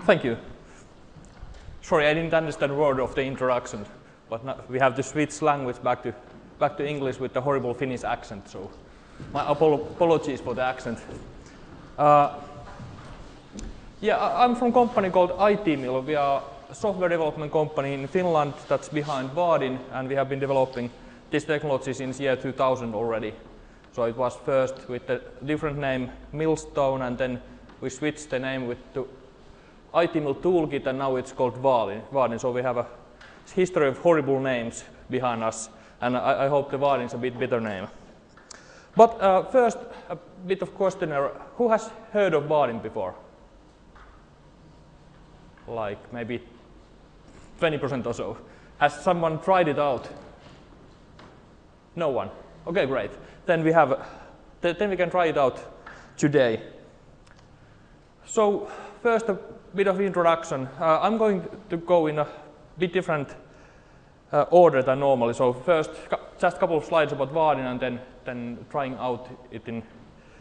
Thank you. Sorry, I didn't understand a word of the introduction, but now we have to switch language back to English with the horrible Finnish accent. So my apologies for the accent. Yeah, I'm from a company called IT-Mill. We are a software development company in Finland that's behind Vaadin, and we have been developing this technology since year 2000 already. So it was first with a different name, Millstone, and then we switched the name to IT-Mill Toolkit, and now it's called Vaadin. So we have a history of horrible names behind us, and I hope the Vaadin is a bit better name. But first, a bit of questionnaire. Who has heard of Vaadin before? Like maybe 20% or so. Has someone tried it out? No one. Okay, great. Then we can try it out today. So first, a bit of introduction. I'm going to go in a bit different order than normally. So first, just a couple of slides about Vaadin, and then trying out it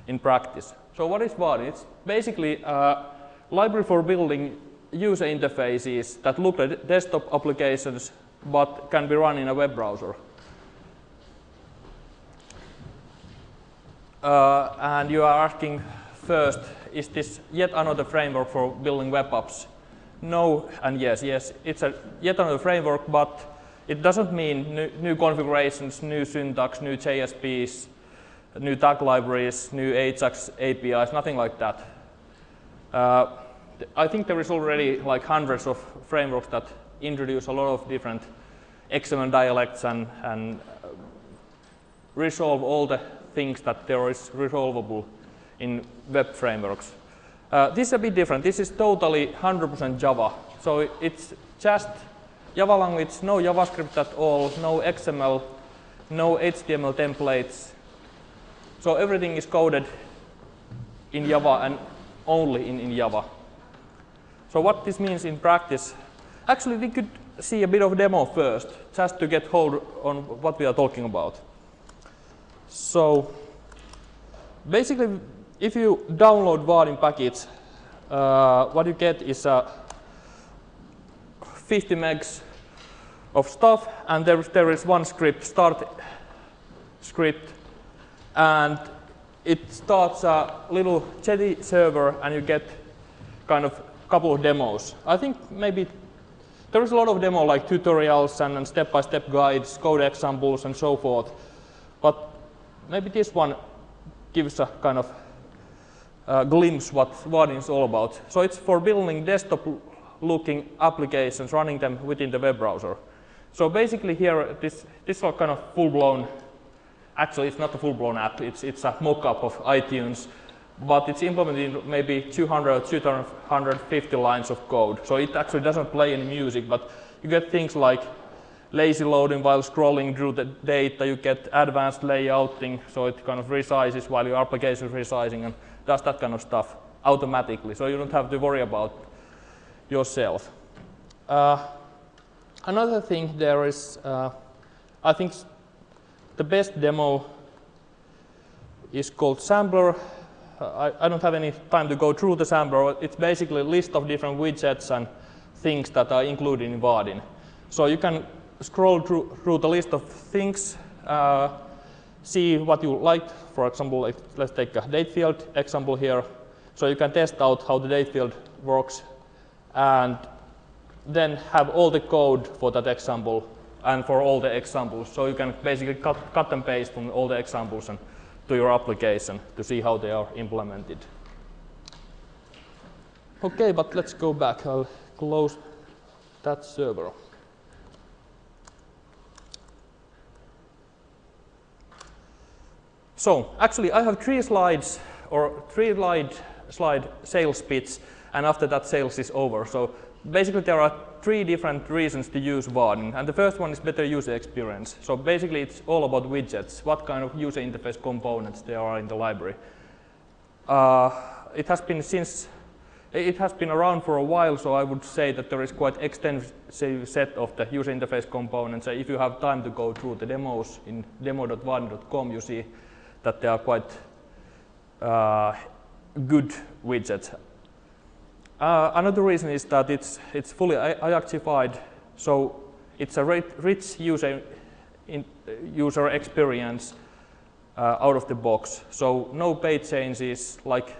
in practice. So what is Vaadin? It's basically a library for building user interfaces that look at desktop applications but can be run in a web browser. And you are asking first, is this yet another framework for building web apps? No and yes. Yes, it's yet another framework, but it doesn't mean new configurations, new syntax, new JSPs, new tag libraries, new Ajax APIs, nothing like that. I think there is already like hundreds of frameworks that introduce a lot of different XML dialects and resolve all the things that there is resolvable in web frameworks. This is a bit different. This is totally 100% Java. So it's just Java language, no JavaScript at all, no XML, no HTML templates. So everything is coded in Java and only in Java. So what this means in practice, actually we could see a bit of a demo first, just to get hold on what we are talking about. So basically, if you download Vaadin package, what you get is 50 megs of stuff, and there is one script, start script, and it starts a little Jetty server, and you get kind of couple of demos. I think maybe there is a lot of demo like tutorials and step-by-step guides, code examples, and so forth. But maybe this one gives a kind of glimpse what Vaadin is all about. So it's for building desktop-looking applications, running them within the web browser. So basically here, this is kind of full-blown. Actually, it's not a full-blown app. It's a mock-up of iTunes. But it's implemented in maybe 200 or 250 lines of code. So it actually doesn't play any music, but you get things like lazy loading while scrolling through the data. You get advanced layouting, so it kind of resizes while your application is resizing and does that kind of stuff automatically. So you don't have to worry about yourself. Another thing there is, I think the best demo is called Sampler. I don't have any time to go through the sampler. It's basically a list of different widgets and things that are included in Vaadin. So you can scroll through the list of things, see what you like. For example, let's take a date field example here. So you can test out how the date field works and then have all the code for that example and for all the examples. So you can basically cut and paste from all the examples and to your application to see how they are implemented. Okay, but let's go back. I'll close that server. So actually, I have three slides or slide sales pitch, and after that, sales is over. So basically, there are three different reasons to use Vaadin, and the first one is better user experience. So basically, it's all about widgets, what kind of user interface components there are in the library. It has been around for a while, so I would say that there is quite extensive set of the user interface components. If you have time to go through the demos in demo.vaadin.com, you see that they are quite good widgets. Another reason is that it's fully Ajaxified, so it's a rich user experience out of the box. So no page changes, like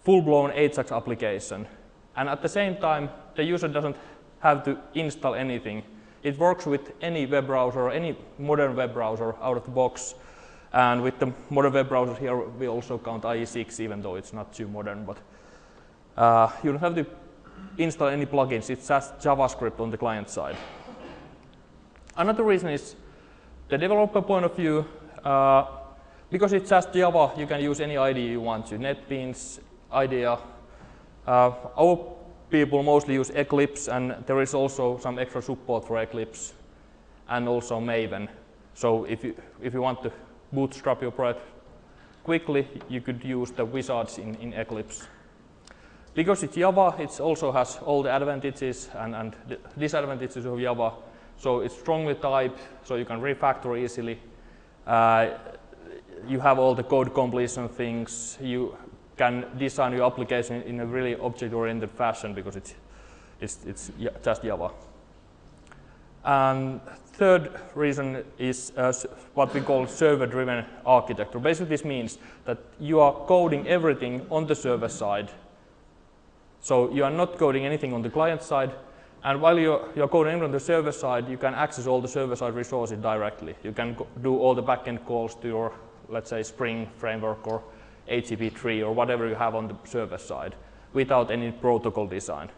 full-blown Ajax application. And at the same time, the user doesn't have to install anything. It works with any web browser, any modern web browser out of the box. And with the modern web browser here, we also count IE6, even though it's not too modern. But you don't have to install any plugins. It's just JavaScript on the client side. Another reason is the developer point of view. Because it's just Java, you can use any IDE you want to. NetBeans, IDEA. Our people mostly use Eclipse, and there is also some extra support for Eclipse, and also Maven. So if you want to bootstrap your project quickly, you could use the wizards in Eclipse. Because it's Java, it also has all the advantages and the disadvantages of Java. So it's strongly typed, so you can refactor easily. You have all the code completion things. You can design your application in a really object-oriented fashion because it's just Java. And third reason is what we call server-driven architecture. Basically, this means that you are coding everything on the server side. So you are not coding anything on the client side. And while you're coding on the server side, you can access all the server-side resources directly. You can do all the backend calls to your, let's say, Spring framework or HTTP3 or whatever you have on the server side without any protocol design.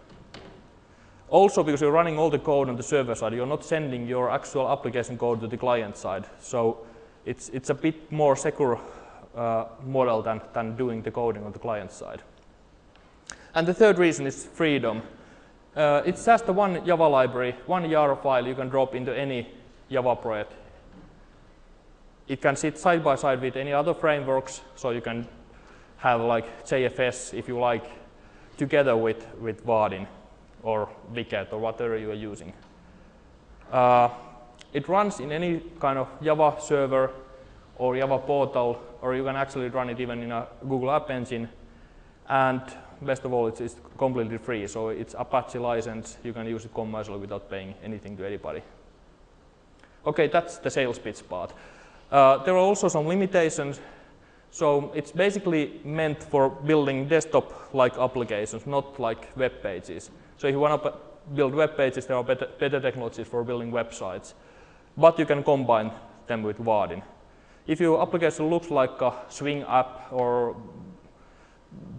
Also, because you're running all the code on the server side, you're not sending your actual application code to the client side. So it's a bit more secure model than doing the coding on the client side. And the third reason is freedom. It's just the one Java library, one YAR file you can drop into any Java project. It can sit side by side with any other frameworks, so you can have like JFS, if you like, together with Vaadin or Wicket or whatever you are using. It runs in any kind of Java server or Java portal, or you can actually run it even in a Google App Engine. And best of all, it's completely free, so it's Apache license. You can use it commercially without paying anything to anybody. Okay, that's the sales pitch part. There are also some limitations. So it's basically meant for building desktop-like applications, not like web pages. So if you want to build web pages, there are better technologies for building websites. But you can combine them with Vaadin. If your application looks like a Swing app or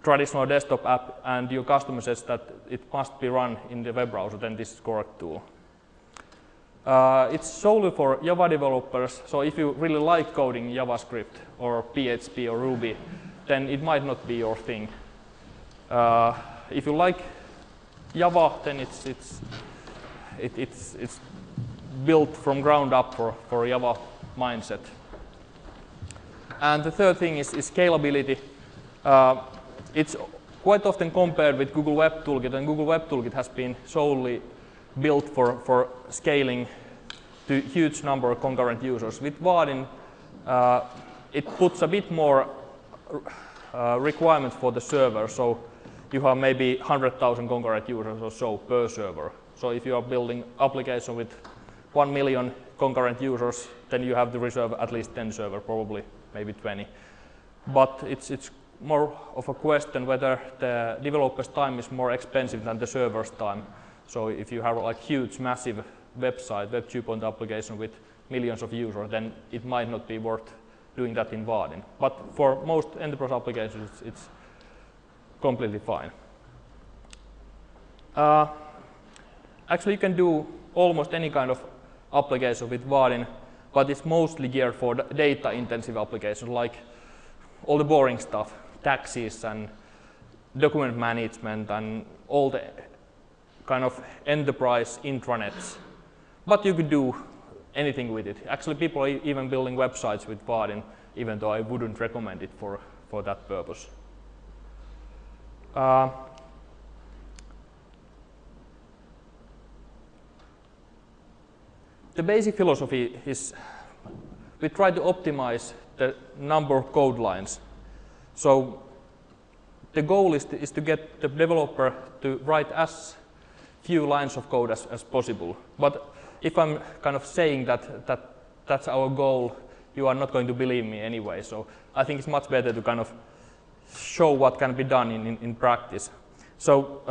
traditional desktop app, and your customer says that it must be run in the web browser, then this is the correct tool. It's solely for Java developers, so if you really like coding JavaScript or PHP or Ruby, then it might not be your thing. If you like Java, then it's built from ground up for Java mindset. And the third thing is scalability. It's quite often compared with Google Web Toolkit, and Google Web Toolkit has been solely built for scaling to huge number of concurrent users. With Vaadin, it puts a bit more requirements for the server, so you have maybe 100,000 concurrent users or so per server. So if you are building application with 1 million concurrent users, then you have to reserve at least 10 servers, probably maybe 20. But it's more of a question whether the developer's time is more expensive than the server's time. So if you have like huge, massive website, Web 2.0 application with millions of users, then it might not be worth doing that in Vaadin. But for most enterprise applications, it's completely fine. Actually, you can do almost any kind of application with Vaadin, but it's mostly geared for data-intensive applications, like all the boring stuff, taxes and document management and all the kind of enterprise intranets. But you could do anything with it. Actually, people are even building websites with Vaadin, even though I wouldn't recommend it for that purpose. The basic philosophy is we try to optimize the number of code lines. So the goal is to get the developer to write as few lines of code as possible. But if I'm kind of saying that's our goal, you are not going to believe me anyway. So I think it's much better to kind of show what can be done in practice. So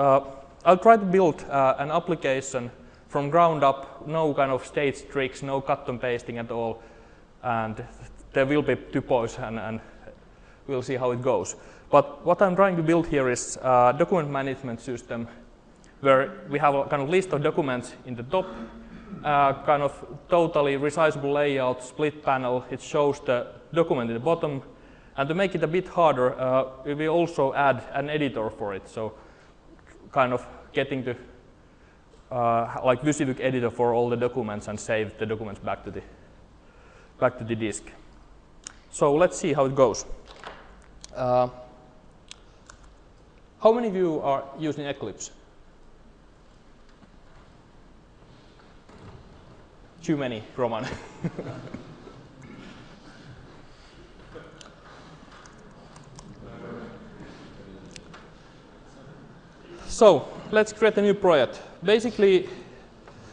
I'll try to build an application from ground up, no kind of stage tricks, no cut and pasting at all, and there will be typos and we'll see how it goes. But what I'm trying to build here is a document management system where we have a kind of list of documents in the top, kind of totally resizable layout, split panel. It shows the document in the bottom. And to make it a bit harder, we will also add an editor for it. So kind of getting to like czjug editor for all the documents and save the documents back to the disk. So let's see how it goes. How many of you are using Eclipse? Too many, Roman. So let's create a new project. Basically,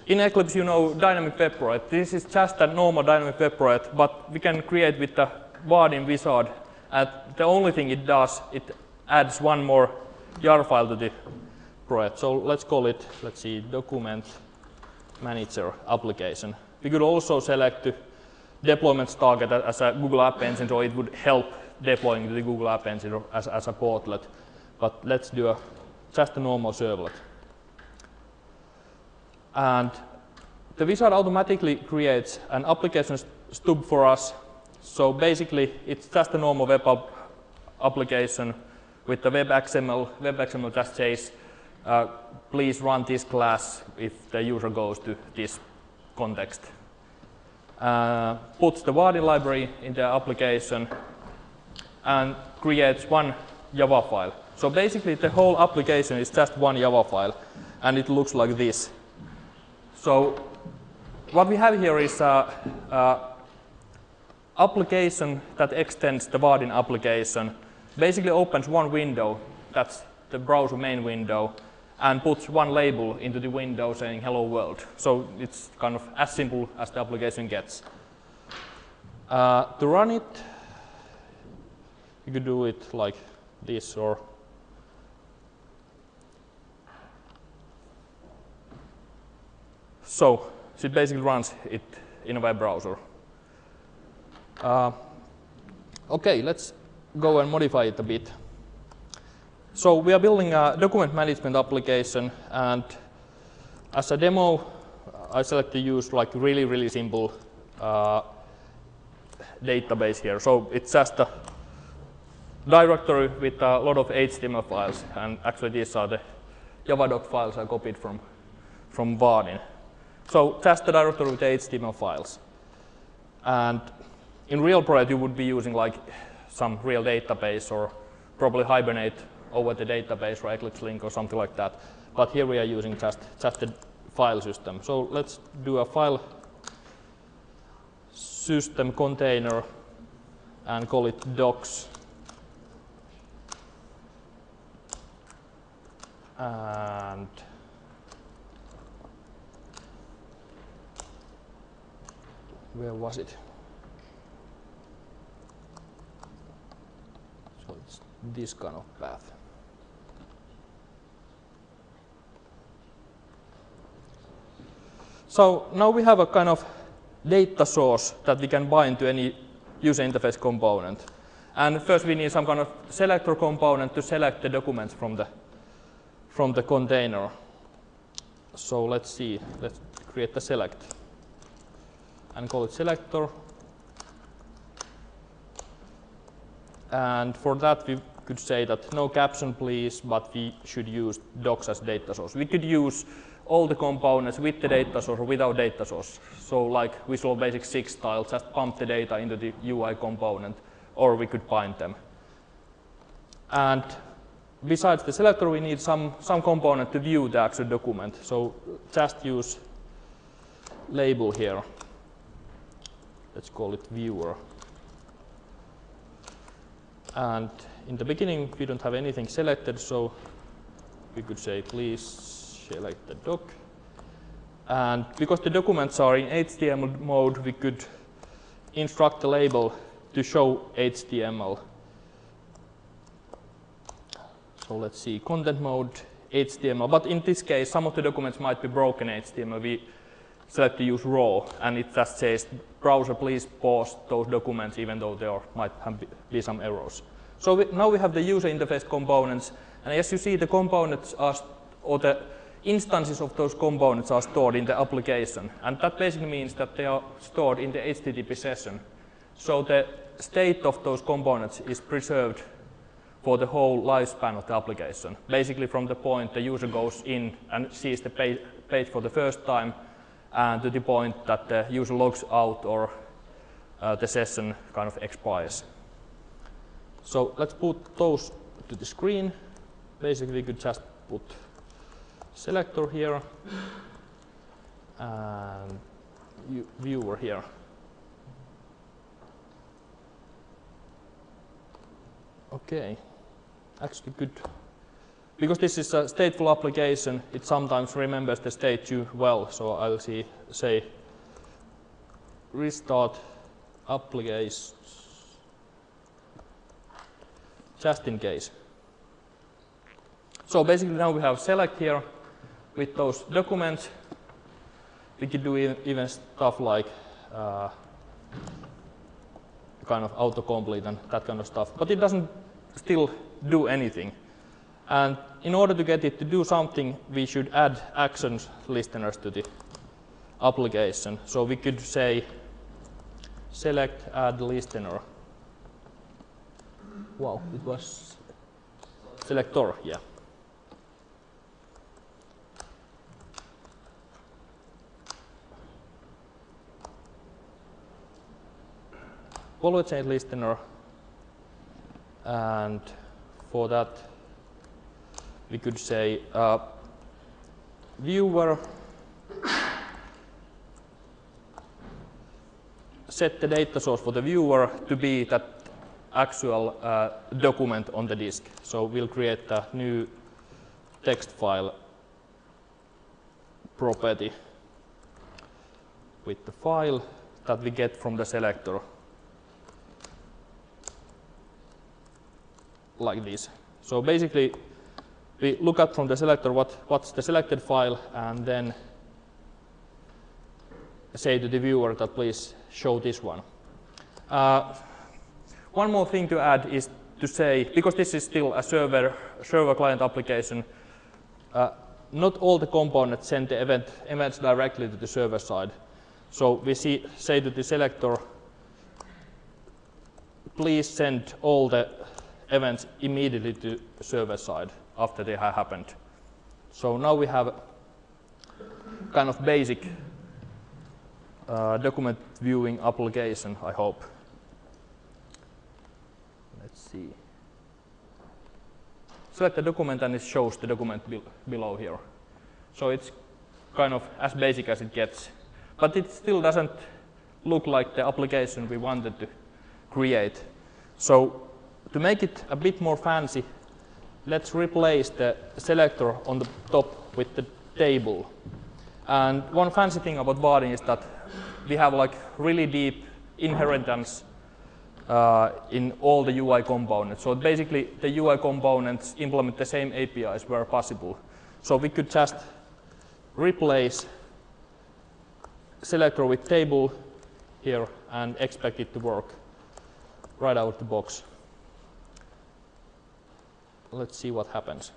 in Eclipse, you know dynamic web project. This is just a normal dynamic web project, but we can create with the Vaadin wizard. And the only thing it does, it adds one more jar file to the project. So let's call it, let's see, document manager application. We could also select the deployment target as a Google App Engine, so it would help deploying to the Google App Engine as a portlet. But let's do just a normal servlet. And the wizard automatically creates an application stub for us. So basically, it's just a normal web application with the web XML just says, please run this class if the user goes to this context. Puts the Vaadin library in the application and creates one Java file. So basically, the whole application is just one Java file, and it looks like this. So what we have here is an application that extends the Vaadin application, basically opens one window, that's the browser main window, and puts one label into the window saying hello world. So it's kind of as simple as the application gets. To run it, you could do it like this, or so it basically runs it in a web browser. Okay, let's go and modify it a bit. So we are building a document management application, and as a demo, I select to use like really simple database here. So it's just a directory with a lot of HTML files, and actually these are the Javadoc files I copied from Vaadin. So just a directory with HTML files. And in real project, you would be using like some real database or probably Hibernate over the database or Eclipse Link or something like that. But here we are using just the file system. So let's do a file system container and call it docs. And where was it? So it's this kind of path. So now we have a kind of data source that we can bind to any user interface component. And first we need some kind of selector component to select the documents from the container. So let's see, let's create the select and call it selector. And for that we could say that no caption please, but we should use docs as data source. We could use all the components with the data source or without data source. So like Visual Basic 6 style, just pump the data into the UI component, or we could bind them. And besides the selector, we need some component to view the actual document. So just use label here. Let's call it viewer. And in the beginning, we don't have anything selected, so we could say, please select the doc. And because the documents are in HTML mode, we could instruct the label to show HTML. So let's see, content mode, HTML. But in this case, some of the documents might be broken HTML. We select to use raw, and it just says, browser, please pause those documents, even though there might be some errors. So now we have the user interface components, and as you see, the components are, or the instances of those components are stored in the application, and that basically means that they are stored in the HTTP session. So the state of those components is preserved for the whole lifespan of the application. Basically, from the point the user goes in and sees the page for the first time, and to the point that the user logs out or the session kind of expires. So let's put those to the screen. Basically, we could just put selector here and viewer here. Okay, actually good. Because this is a stateful application, it sometimes remembers the state too well. So I'll say restart application just in case. So basically now we have select here with those documents. We could do even stuff like kind of autocomplete and that kind of stuff, but it doesn't still do anything. And in order to get it to do something, we should add actions listeners to the application. So we could say select add listener. Wow, it was selector, yeah. Follow chain listener, and for that we could say viewer set the data source for the viewer to be that actual document on the disk. So we'll create a new text file property with the file that we get from the selector. Like this. So basically, we look up from the selector what's the selected file, and then say to the viewer that please show this one. One more thing to add is to say, because this is still a server-client application, not all the components send the events directly to the server side. So we say to the selector, please send all the events immediately to server side after they have happened. So now we have kind of basic document viewing application, I hope. Let's see. Select the document and it shows the document below here. So it's kind of as basic as it gets. But it still doesn't look like the application we wanted to create. So to make it a bit more fancy, let's replace the selector on the top with the table. And one fancy thing about Vaadin is that we have like really deep inheritance in all the UI components. So basically the UI components implement the same APIs where possible. So we could just replace selector with table here and expect it to work right out the box. Let's see what happens.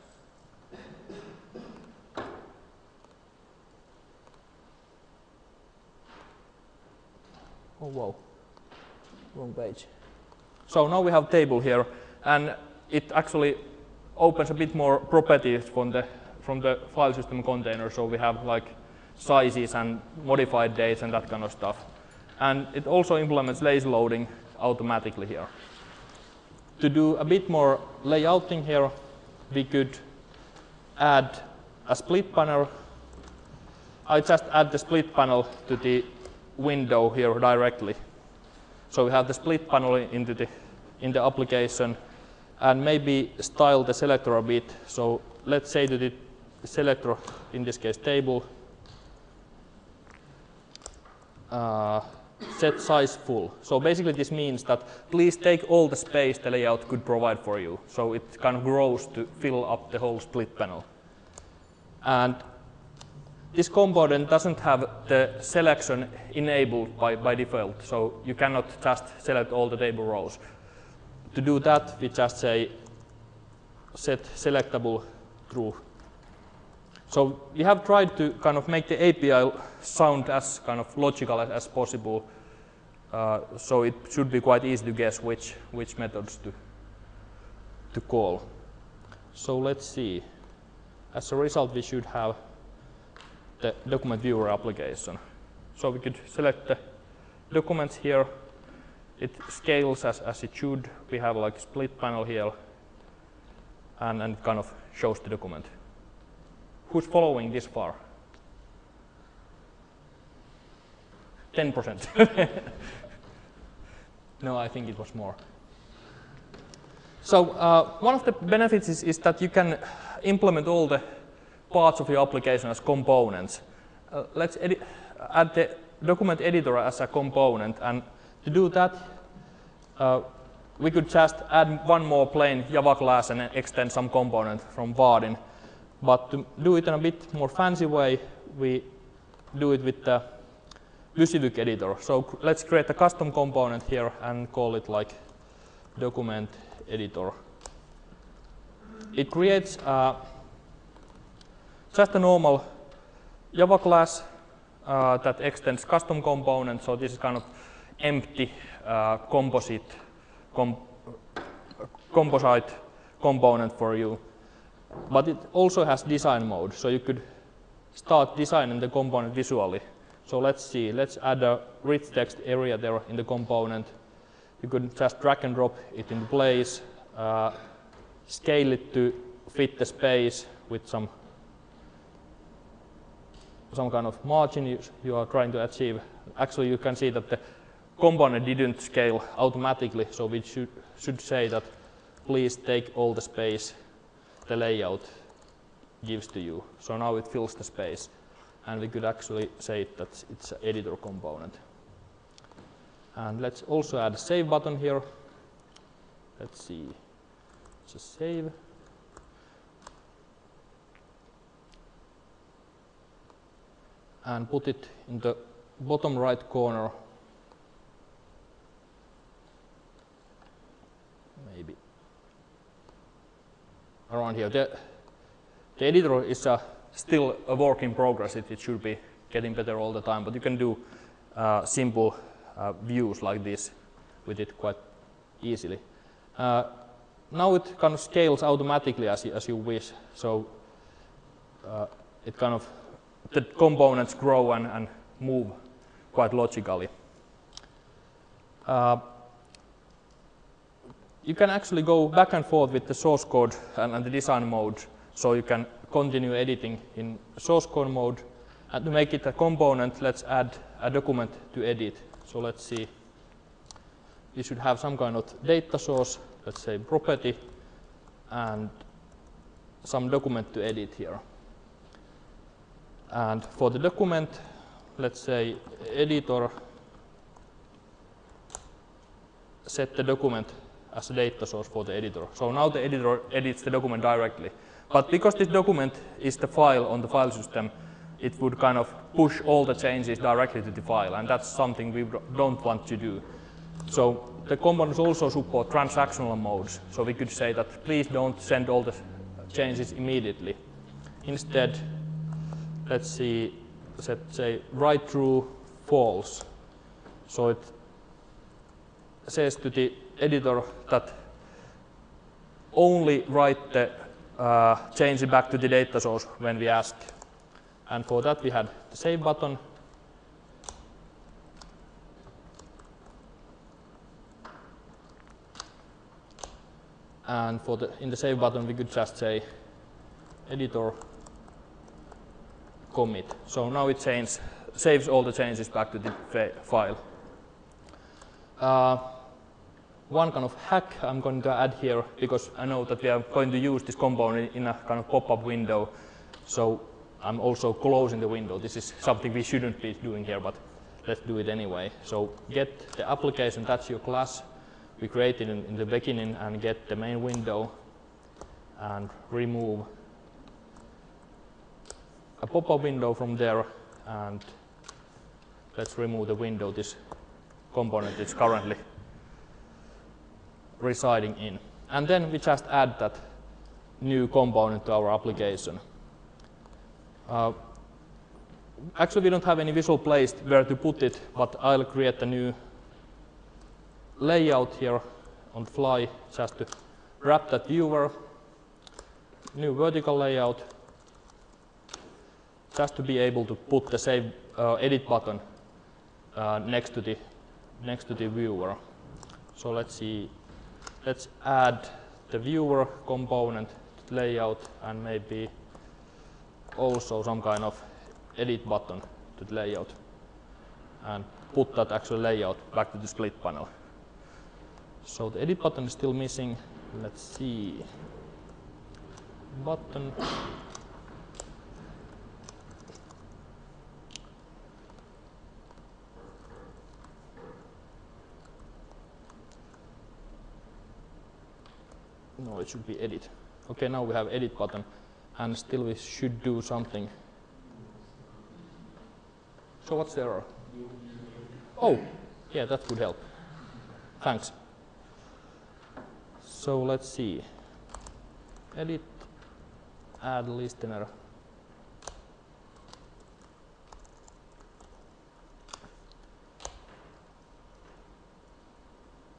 Oh wow, wrong page. So now we have table here, and it actually opens a bit more properties from the file system container. So we have like sizes and modified dates and that kind of stuff. And it also implements lazy loading automatically here. To do a bit more layouting here, we could add a split panel. I just add the split panel to the window here directly. So we have the split panel in in the application and maybe style the selector a bit. So let's say to the selector, in this case table, set size full. So basically this means that please take all the space the layout could provide for you. So it kind of grows to fill up the whole split panel. And this component doesn't have the selection enabled by default. So you cannot just select all the table rows. To do that, we just say set selectable true. So we have tried to kind of make the API sound as kind of logical as possible. So it should be quite easy to guess which methods to call. So let's see. As a result, we should have the document viewer application. So we could select the documents here. It scales as it should. We have like a split panel here, and it kind of shows the document. Who's following this far? 10%. No, I think it was more. So one of the benefits is that you can implement all the parts of your application as components. Let's add the document editor as a component, and to do that, we could just add one more plain Java class and extend some component from Vaadin. But to do it in a bit more fancy way, we do it with the czjug editor. So let's create a custom component here and call it like document editor. It creates just a normal Java class that extends custom components. So this is kind of empty composite component for you. But it also has design mode, so you could start designing the component visually. So let's see, let's add a rich text area there in the component. You could just drag and drop it into place, scale it to fit the space with some kind of margin you are trying to achieve. Actually, you can see that the component didn't scale automatically, so we should say that please take all the space the layout gives to you. So now it fills the space, and we could actually say that it's an editor component. And let's also add a save button here. Let's see, just save. And put it in the bottom right corner. Maybe around here. The editor is still a work in progress. It should be getting better all the time, but you can do simple views like this with it quite easily. Now it kind of scales automatically as you wish. So it kind of the components grow and move quite logically. You can actually go back and forth with the source code and the design mode, so you can continue editing in source code mode. And to make it a component, let's add a document to edit. So let's see, we should have some kind of data source, let's say property, and some document to edit here. And for the document, let's say editor, set the document as a data source for the editor. So now the editor edits the document directly. But because this document is the file on the file system, it would kind of push all the changes directly to the file, and that's something we don't want to do. So the components also support transactional modes. So we could say that please don't send all the changes immediately. Instead, let's see, say write true false. So it says to the editor that only write the change back to the data source when we ask. And for that we had the save button. And in the save button we could just say editor commit. So now it saves all the changes back to the file. one kind of hack I'm going to add here, because I know that we are going to use this component in a kind of pop-up window. So I'm also closing the window. This is something we shouldn't be doing here, but let's do it anyway. So get the application, that's your class we created in the beginning, and get the main window and remove a pop-up window from there, and let's remove the window this component is currently residing in. And then we just add that new component to our application. Actually, we don't have any visual place where to put it, but I'll create a new layout here on the fly just to wrap that viewer. New vertical layout, just to be able to put the save edit button next to the viewer. So let's see. Let's add the viewer component to layout, and maybe also some kind of edit button to the layout, and put that actual layout back to the split panel. So the edit button is still missing. Let's see. Button. No, it should be edit. Okay, now we have edit button, and still we should do something. So what's the error? Oh, yeah, that would help. Thanks. So let's see. Edit, add listener.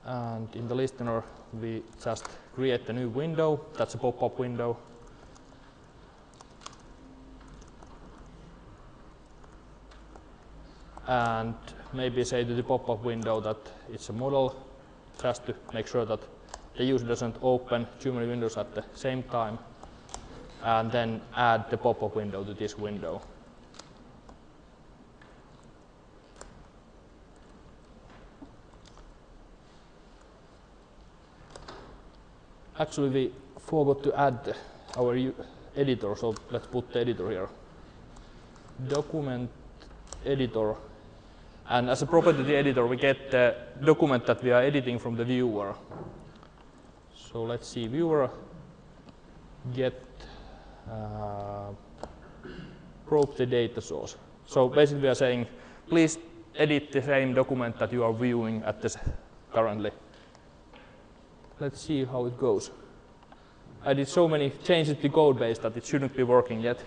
And in the listener, we just create a new window. That's a pop-up window. And maybe say to the pop-up window that it's a model, just to make sure that the user doesn't open too many windows at the same time. And then add the pop-up window to this window. Actually, we forgot to add our editor, so let's put the editor here. Document editor. And as a property of the editor, we get the document that we are editing from the viewer. So let's see, viewer get probe the data source. So basically we are saying, please edit the same document that you are viewing at this currently. Let's see how it goes. I did so many changes to code base that it shouldn't be working yet.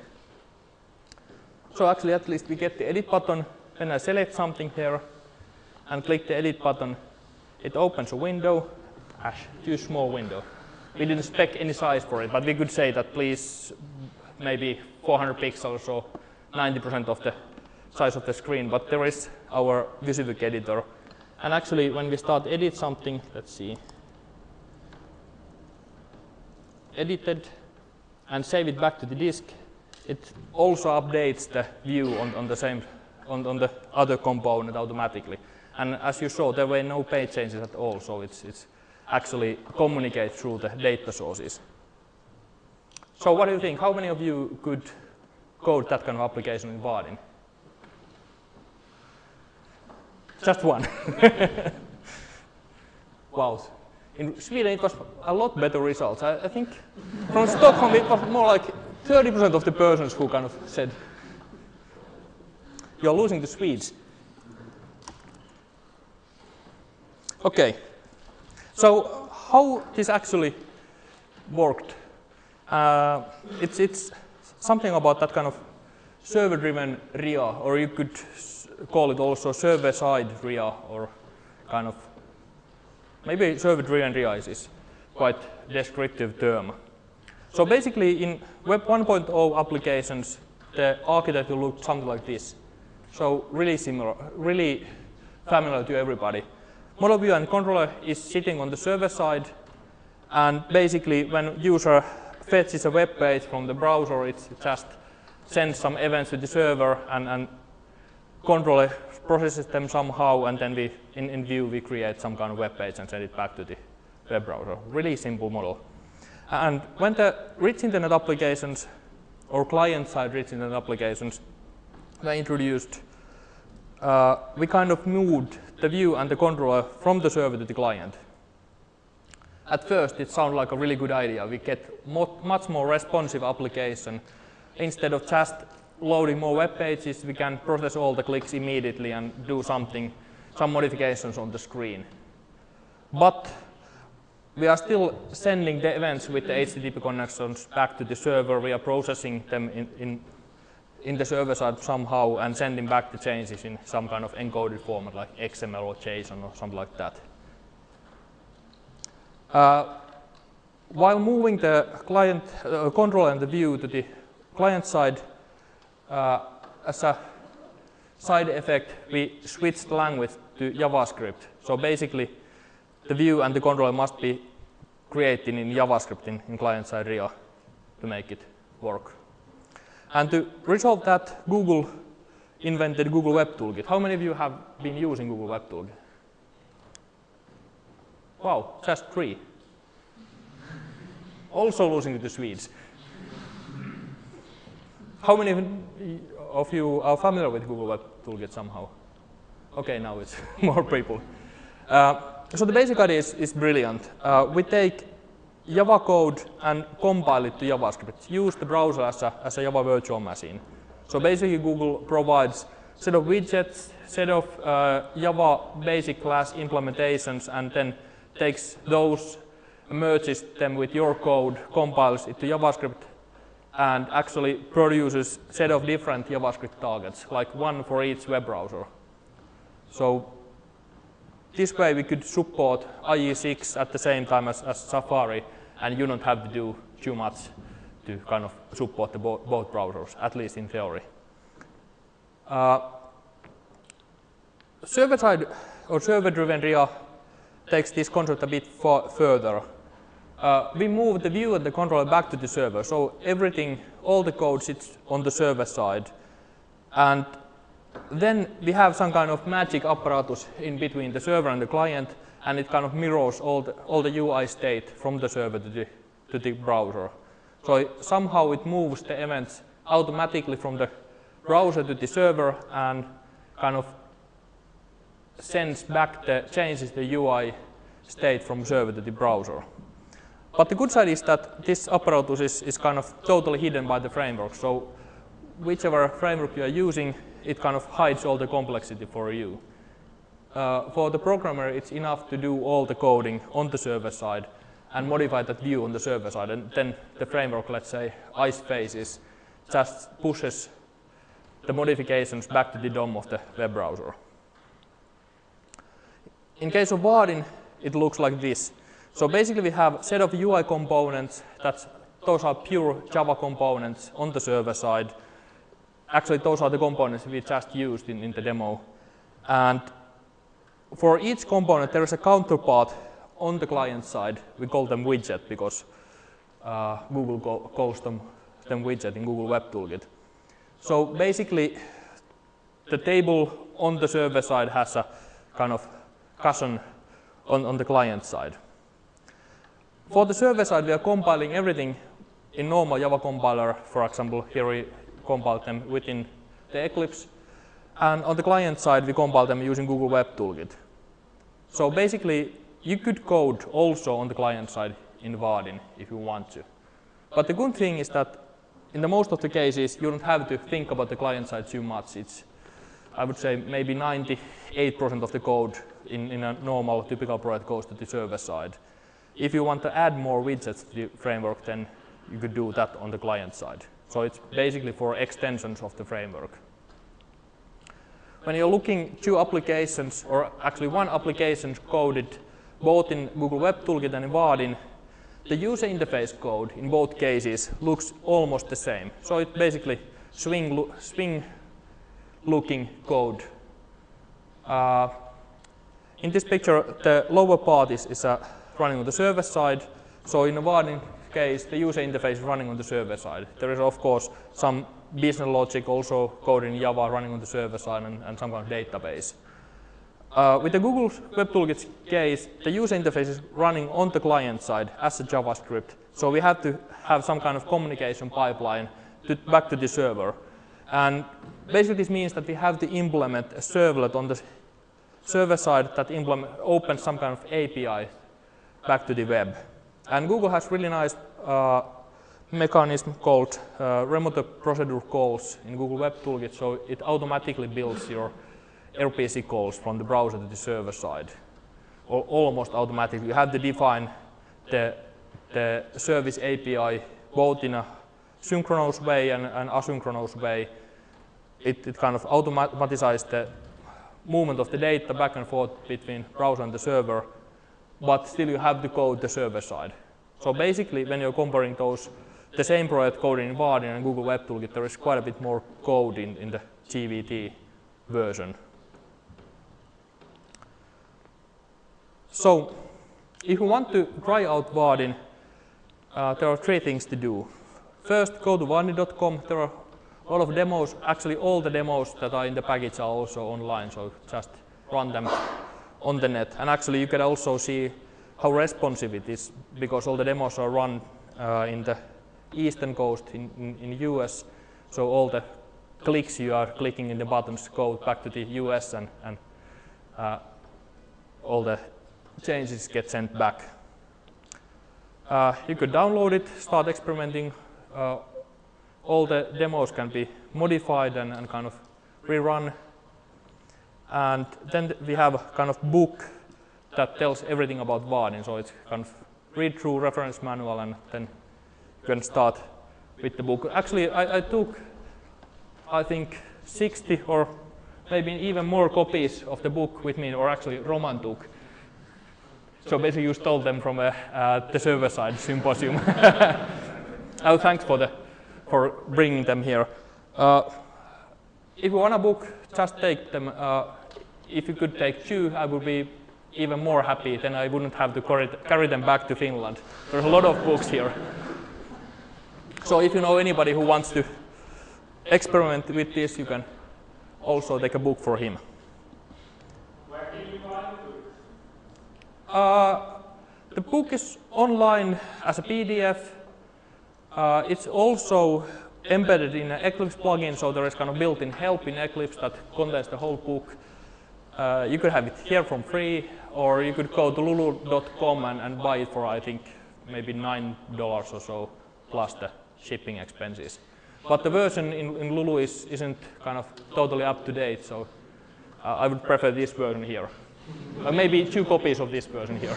So actually at least we get the edit button. When I select something here and click the edit button, it opens a window, too small window. We didn't spec any size for it, but we could say that please maybe 400 pixels or 90% of the size of the screen, but there is our VisualViewK editor. And actually when we start edit something, let's see, edited and save it back to the disk, it also updates the view on the same on the other component automatically. And as you saw, there were no page changes at all, so it's actually communicates through the data sources. So what do you think? How many of you could code that kind of application in Vaadin? Just one. Wow. In Sweden it was a lot better results. I think from Stockholm it was more like 30% of the persons who kind of said, you're losing the Swedes. Okay. So how this actually worked? It's something about that kind of server-driven RIA, or you could call it also server-side RIA, or kind of maybe server-driven RIA is quite descriptive term. So basically in Web 1.0 applications, the architecture looked something like this. So really similar, really familiar to everybody. Model view and controller is sitting on the server side, and basically when user fetches a web page from the browser, it just sends some events to the server and controller processes them somehow, and then in Vue we create some kind of web page and send it back to the web browser. Really simple model. And when the rich internet applications or client-side rich internet applications were introduced, we kind of moved the Vue and the controller from the server to the client. At first, it sounded like a really good idea. We get much more responsive application. Instead of just loading more web pages, we can process all the clicks immediately and do some modifications on the screen. But we are still sending the events with the HTTP connections back to the server. We are processing them in the server side somehow and sending back the changes in some kind of encoded format like XML or JSON or something like that. While moving the client controller and the Vue to the client side, as a side effect, we switched language to JavaScript. So basically, the Vue and the controller must be created in JavaScript in client-side RIA to make it work. And to resolve that, Google invented Google Web Toolkit. How many of you have been using Google Web Toolkit? Wow, just 3. Also losing to the Swedes. How many of you are familiar with Google Web Toolkit somehow? Okay, now it's more people. So the basic idea is brilliant. We take Java code and compile it to JavaScript. Use the browser as a Java virtual machine. So basically, Google provides a set of widgets, set of Java basic class implementations, and then takes those, merges them with your code, compiles it to JavaScript, and actually produces a set of different JavaScript targets, like one for each web browser. So this way we could support IE6 at the same time as Safari, and you don't have to do too much to kind of support the both browsers, at least in theory. Server-side or server-driven RIA takes this concept a bit further. We move the Vue and the controller back to the server, so everything, all the code sits on the server side. And then we have some kind of magic apparatus in between the server and the client, and it kind of mirrors all the UI state from the server to the browser. So somehow it moves the events automatically from the browser to the server and kind of sends back the changes to the UI state from server to the browser. But the good side is that this apparatus is kind of totally hidden by the framework. So whichever framework you are using, it kind of hides all the complexity for you. For the programmer, it's enough to do all the coding on the server side and modify that view on the server side. And then the framework, let's say Ice Faces, just pushes the modifications back to the DOM of the web browser. In case of Vaadin, it looks like this. So basically we have a set of UI components, those are pure Java components on the server side. Actually, those are the components we just used in the demo. And for each component, there is a counterpart on the client side. We call them widget because Google calls them widget in Google Web Toolkit. So basically, the table on the server side has a kind of cushion on the client side. For the server side, we are compiling everything in normal Java compiler. For example, here we compile them within the Eclipse. And on the client side, we compile them using Google Web Toolkit. So basically, you could code also on the client side in Vaadin if you want to. But the good thing is that in the most of the cases, you don't have to think about the client side too much. It's, I would say, maybe 98% of the code in a normal, typical project goes to the server side. If you want to add more widgets to the framework, then you could do that on the client side. So it's basically for extensions of the framework. When you're looking two applications, or actually one application coded both in Google Web Toolkit and in Vaadin, the user interface code in both cases looks almost the same. So it's basically swing looking code. In this picture, the lower part is running on the server side. So in the Vaadin case, the user interface is running on the server side. There is, of course, some business logic, also code in Java running on the server side, and some kind of database. With the Google Web Toolkit's case, the user interface is running on the client side as a JavaScript. So we have to have some kind of communication pipeline back to the server. And basically this means that we have to implement a servlet on the server side that opens some kind of API back to the web. And Google has really nice mechanism called remote procedure calls in Google Web Toolkit, so it automatically builds your RPC calls from the browser to the server side, or almost automatically. You have to define the service API both in a synchronous way and an asynchronous way. It kind of automatizes the movement of the data back and forth between browser and the server, but still you have to code the server side. So basically, when you're comparing those, the same project code in Vaadin and Google Web Toolkit, there is quite a bit more code in the GWT version. So, if you want to try out Vaadin, there are 3 things to do. First, go to vaadin.com. There are a lot of demos. Actually, all the demos that are in the package are also online, so just run them on the net. And actually, you can also see how responsive it is, because all the demos are run in the eastern coast in US. So all the clicks you are clicking in the buttons go back to the US, and all the changes get sent back. You could download it, start experimenting. All the demos can be modified and kind of rerun. And then we have a kind of book that tells everything about Vaadin. So it's kind of read through reference manual, and then you can start with the book. Actually, I took, I think, 60 or maybe even more copies of the book with me, or actually Roman took. So basically you stole them from the server side symposium. Oh, thanks for bringing them here. If you want a book, just take them. If you could take 2, I would be even more happy. Then I wouldn't have to carry them back to Finland. There's a lot of books here. So if you know anybody who wants to experiment with this, you can also take a book for him. Where can you find the book? The book is online as a PDF. It's also embedded in an Eclipse plugin, so there is kind of built-in help in Eclipse that contains the whole book. You could have it here for free, or you could go to lulu.com and buy it for, I think, maybe $9 or so, plus the shipping expenses. But the version in Lulu isn't kind of totally up to date, so I would prefer this version here. Maybe 2 copies of this version here.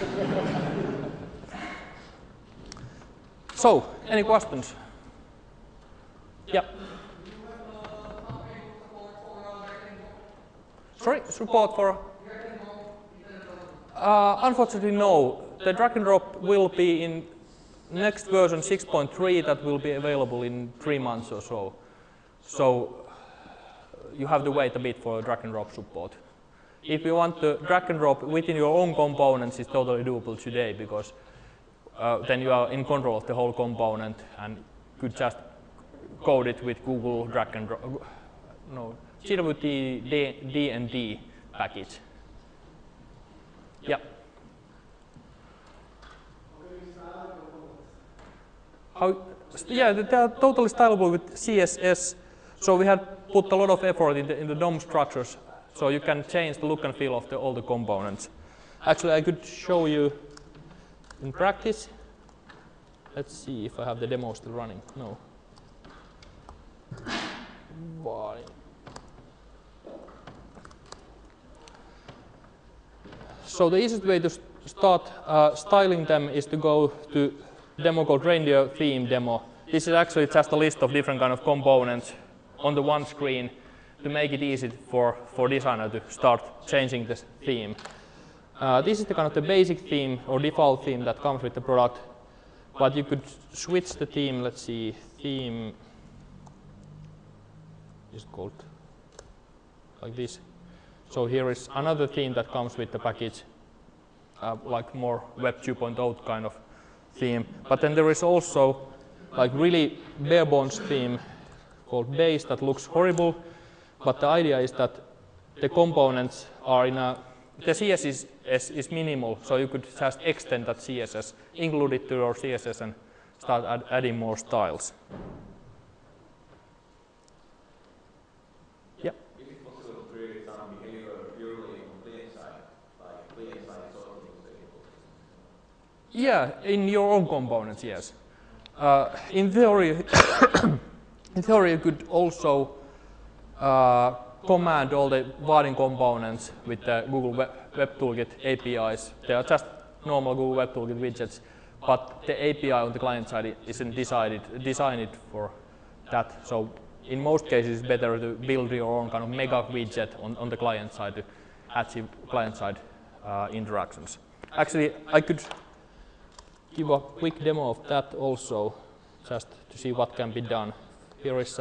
So, any questions? Yeah. Sorry, support for? Unfortunately, no. The drag and drop will be in next version 6.3 that will be available in 3 months or so. So you have to wait a bit for drag and drop support. If you want to drag and drop within your own components, it's totally doable today, because then you are in control of the whole component and could just code it with Google drag and drop. No, JWT D&D package. Yeah. Yeah, they are totally stylable with CSS. So we had put a lot of effort in the DOM structures, so you can change the look and feel of all the components. Actually, I could show you in practice. Let's see if I have the demo still running. No. Why? So the easiest way to start styling them is to go to demo called reindeer theme demo. This is actually just a list of different kind of components on the one screen to make it easy for designer to start changing this theme. This is the kind of the basic theme or default theme that comes with the product, but you could switch the theme. Let's see, theme is called like this. So here is another theme that comes with the package, like more Web 2.0 kind of theme. But then there is also like really bare bones theme called base that looks horrible, but the idea is that the components are in a, the CSS is minimal, so you could just extend that CSS, include it to your CSS and start adding more styles. Yeah. Is it possible to create some behavior purely on client side, like client side sorting tables? Yeah, in your own components, yes. In theory, in theory, you could also command all the Vaadin components with the Google Web Toolkit APIs. They are just normal Google Web Toolkit widgets, but the API on the client side isn't designed for that. So in most cases, it's better to build your own kind of mega widget on the client side to achieve client side interactions. Actually, I could give a quick demo of that also, just to see what can be done. Here is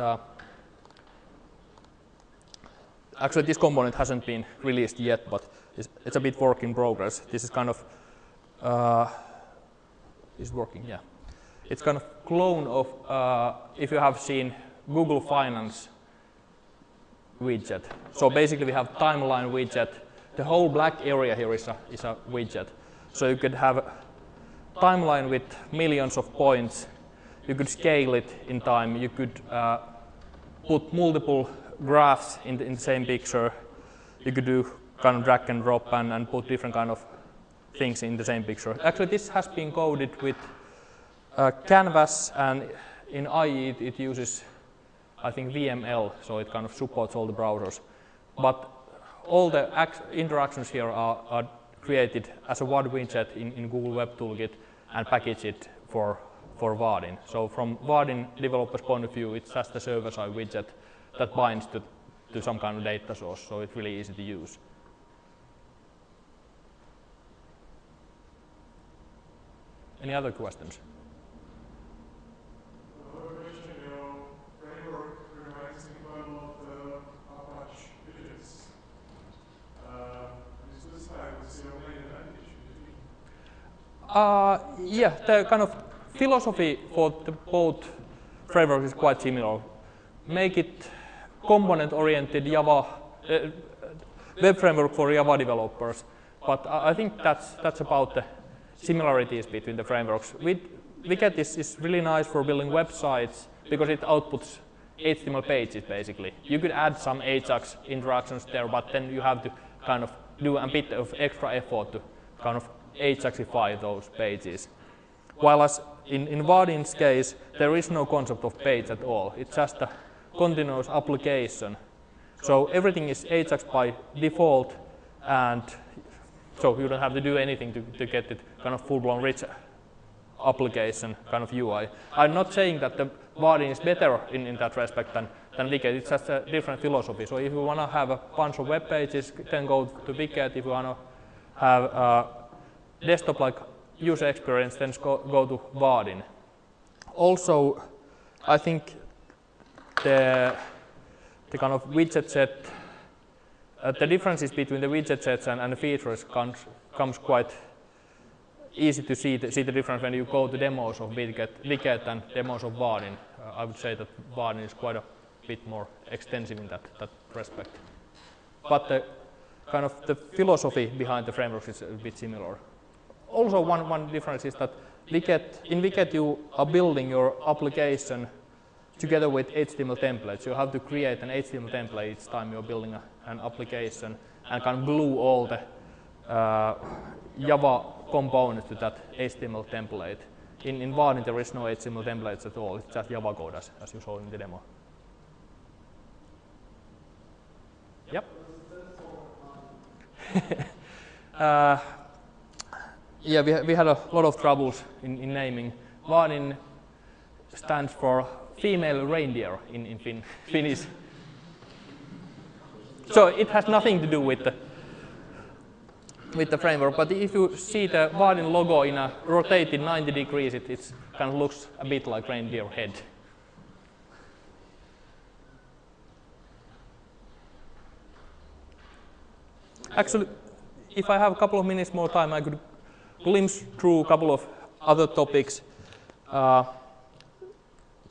actually this component hasn't been released yet, but it's a bit work in progress. This is kind of is working, yeah. It's kind of clone of if you have seen Google Finance widget. So basically, we have timeline widget. The whole black area here is a widget. So you could have timeline with millions of points. You could scale it in time. You could put multiple graphs in the same picture. You could do kind of drag and drop and put different kind of things in the same picture. Actually, this has been coded with Canvas, and in IE it uses, I think, VML, so it kind of supports all the browsers. But all the interactions here are created as a WAD widget in Google Web Toolkit and package it for Vaadin. So from Vaadin developer's point of view, it's just a server-side widget that binds to some kind of data source, so it's really easy to use. Any other questions? Another question, your framework reminds me quite a lot of Apache widgets. Is this like your main advantage? Yeah, the kind of philosophy for the both frameworks is quite similar. Make it component-oriented Java web framework for Java developers, but I think that's about the similarities between the frameworks. Wicket is really nice for building websites because it outputs HTML pages basically. You could add some Ajax interactions there, but then you have to kind of do a bit of extra effort to kind of Ajaxify those pages. While as in Vaadin's case, there is no concept of page at all. It's just a continuous application. So everything is Ajax by default, and so you don't have to do anything to get it kind of full-blown rich application kind of UI. I'm not saying that the Vaadin is better in that respect than Wicket. It's just a different philosophy. So if you want to have a bunch of web pages, then go to Wicket. If you want to have a desktop-like user experience, then go to Vaadin. Also, I think the kind of widget set, the differences between the widget sets and the features comes quite easy to see the difference when you go to demos of Wicket and demos of Vaadin. I would say that Vaadin is quite a bit more extensive in that respect. But the kind of the philosophy behind the frameworks is a bit similar. Also, one difference is that in Wicket you are building your application together with HTML templates. You have to create an HTML template each time you're building an application and kind of glue all the Java components to that HTML template. In Vaadin there is no HTML templates at all. It's just Java code as you saw in the demo. Yep. Yeah, we had a lot of troubles in naming. Vaadin stands for female reindeer in Finnish. So it has nothing to do with the framework, but if you see the Vaadin logo in a rotated 90 degrees, it kind of looks a bit like reindeer head. Actually, if I have a couple of minutes more time, I could glimpse through a couple of other topics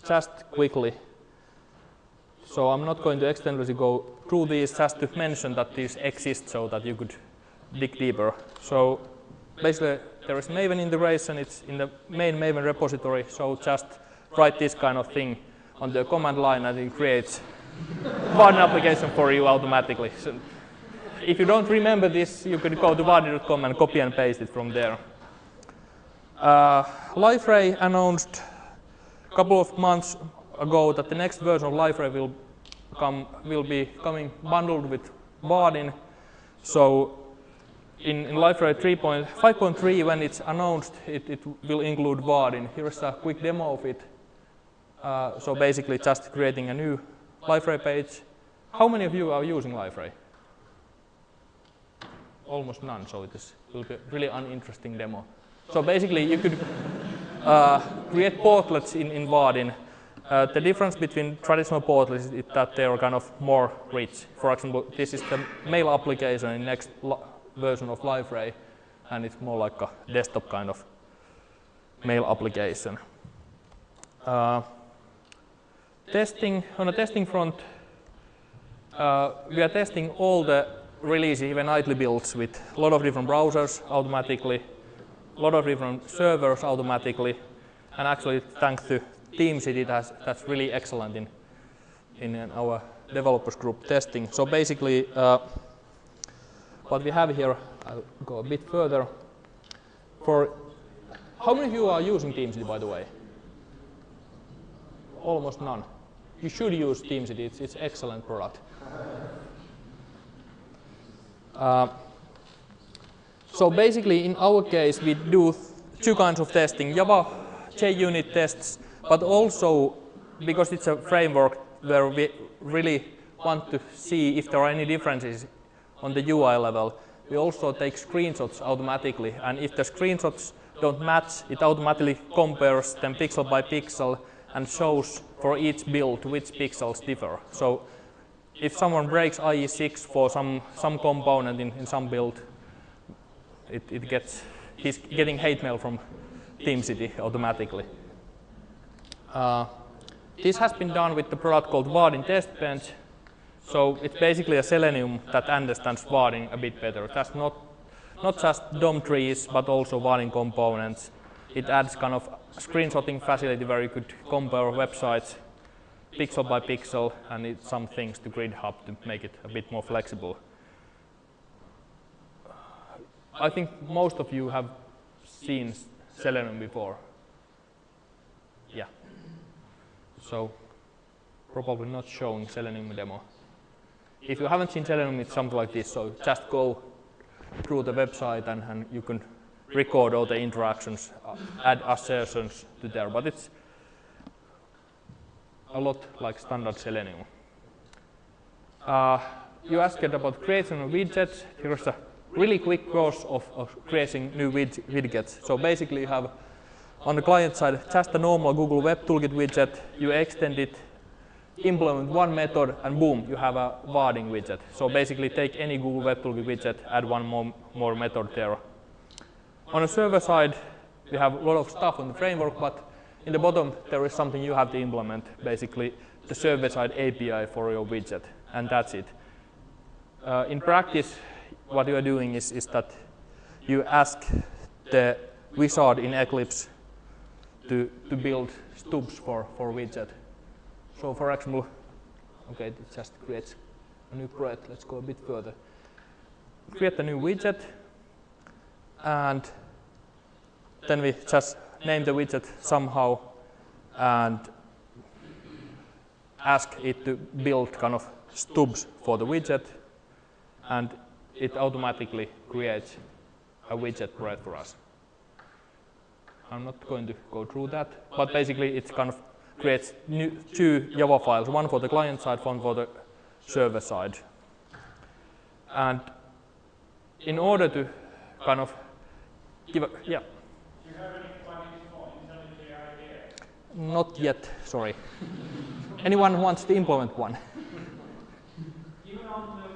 just quickly. So I'm not going to extensively go through these, just to mention that these exist so that you could dig deeper. So basically there is Maven integration, it's in the main Maven repository, so just write this kind of thing on the command line and it creates one application for you automatically. So if you don't remember this, you could go to vaadin.com and copy and paste it from there. Liferay announced a couple of months ago that the next version of Liferay will be coming bundled with Vaadin. So in Liferay 5.3, when it's announced, it will include Vaadin. Here's a quick demo of it. So basically just creating a new Liferay page. How many of you are using Liferay? Almost none, so will be a really uninteresting demo. So basically you could create portlets in Vaadin. The difference between traditional portlets is that they are kind of more rich. For example, this is the mail application in next version of Liferay, and it's more like a desktop kind of mail application. Testing, on the testing front, we are testing all the releases, even nightly builds, with a lot of different browsers automatically, a lot of different servers automatically, and actually thanks to TeamCity, that's really excellent in our developers group testing. So basically, what we have here, I'll go a bit further. For how many of you are using TeamCity, by the way? Almost none. You should use TeamCity. It's an excellent product. So basically, in our case, we do two kinds of testing: Java JUnit tests, but also because it's a framework where we really want to see if there are any differences on the UI level. We also take screenshots automatically, and if the screenshots don't match, it automatically compares them pixel by pixel and shows for each build which pixels differ. So if someone breaks IE6 for some component in some build, he's getting hate mail from TeamCity automatically. This has been done with the product called Vaadin Test Bench. So it's basically a Selenium that understands Vaadin a bit better. That's not just DOM trees, but also Vaadin components. It adds kind of screenshotting facility where you could compare websites pixel by pixel, and it's some things to GridHub to make it a bit more flexible. I think most of you have seen Selenium before. Yeah. So probably not showing Selenium demo. If you haven't seen Selenium, it's something like this. So just go through the website and you can record all the interactions, add assertions to there. But it's a lot like standard Selenium. You asked about creation of widgets. Here's a really quick course of creating new widgets. So basically you have on the client side just a normal Google Web Toolkit widget. You extend it, implement one method, and boom, you have a Vaadin widget. So basically take any Google Web Toolkit widget, add one more method there. On the server side, we have a lot of stuff on the framework, but in the bottom there is something you have to implement, basically the server-side API for your widget, and that's it. In practice, what you are doing is that you ask the wizard in Eclipse to build stubs for widget. So for example, okay, it just creates a new project. Let's go a bit further. Create a new widget, and then we just name the widget somehow and ask it to build kind of stubs for the widget, and it automatically creates a widget project for us. I'm not going to go through that, but basically it kind of creates two Java files, one for the client side, one for the server side. And in order to kind of give a, yeah. Do you have any plugins for IntelliJ IDEA? Not yet, sorry. Anyone who wants to implement one? Even on the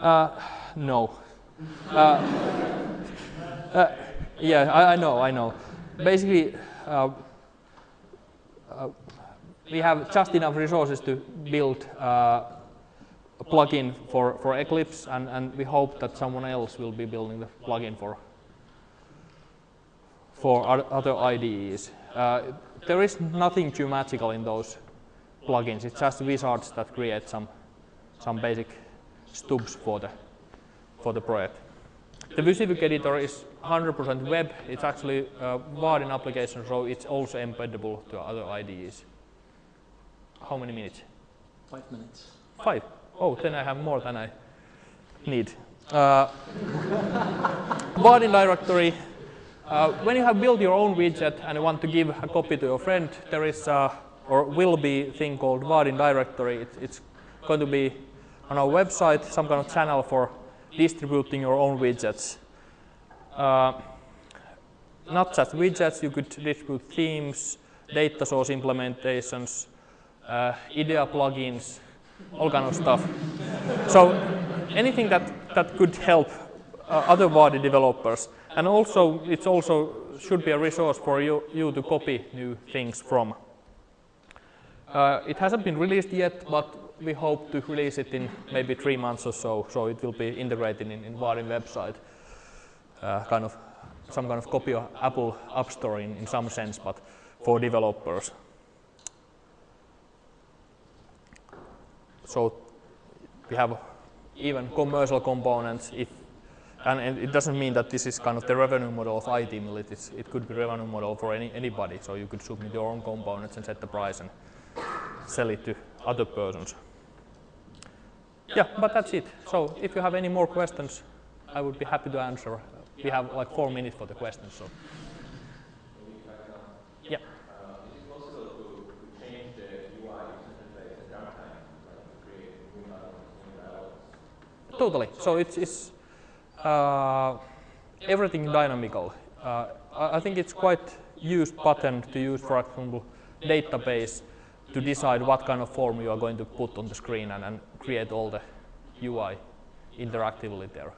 roadmap? No. Yeah, I know. Basically, we have just enough resources to build a plugin for Eclipse, and we hope that someone else will be building the plugin for other IDEs. There is nothing too magical in those plugins. It's just wizards that create some basic stubs for the project. The Czjug editor is 100% web. It's actually a Vaadin application, so it's also embeddable to other IDEs. How many minutes? 5 minutes. 5? Oh, then I have more than I need. Vaadin directory. When you have built your own widget and you want to give a copy to your friend, there is or will be a thing called Vaadin directory. It's going to be on our website, some kind of channel for distributing your own widgets. Not just widgets, you could distribute themes, data source implementations, IDEA plugins, all kind of stuff. So anything that could help other Vaadin developers. And also, it also should be a resource for you to copy new things from. It hasn't been released yet, but we hope to release it in maybe 3 months or so. So it will be integrated in Vaadin website, some kind of copy of Apple App Store in some sense, but for developers. So we have even commercial components. And it doesn't mean that this is kind of the revenue model of ITmill. It could be revenue model for anybody. So you could submit your own components and set the price and sell it to other persons. Yeah, but that's it. So if you have any more questions, I would be happy to answer. We have like 4 minutes for the questions. So. Yeah. Is it possible to change the UI interface at runtime, like to create new dialogues? Totally. So it's everything dynamical. I think it's quite used pattern to use, for example, database to decide what kind of form you are going to put on the screen and create all the UI interactively there.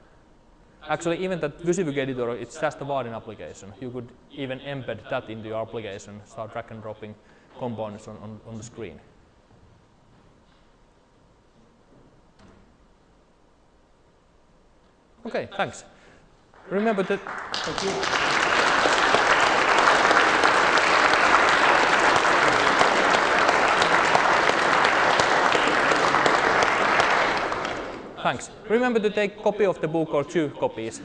Actually, even that Czjug editor, it's just a Vaadin application. You could even embed that into your application, start drag and dropping components on the screen. Okay, thanks. Remember that. Thank you. Thanks. Remember to take a copy of the book or 2 copies.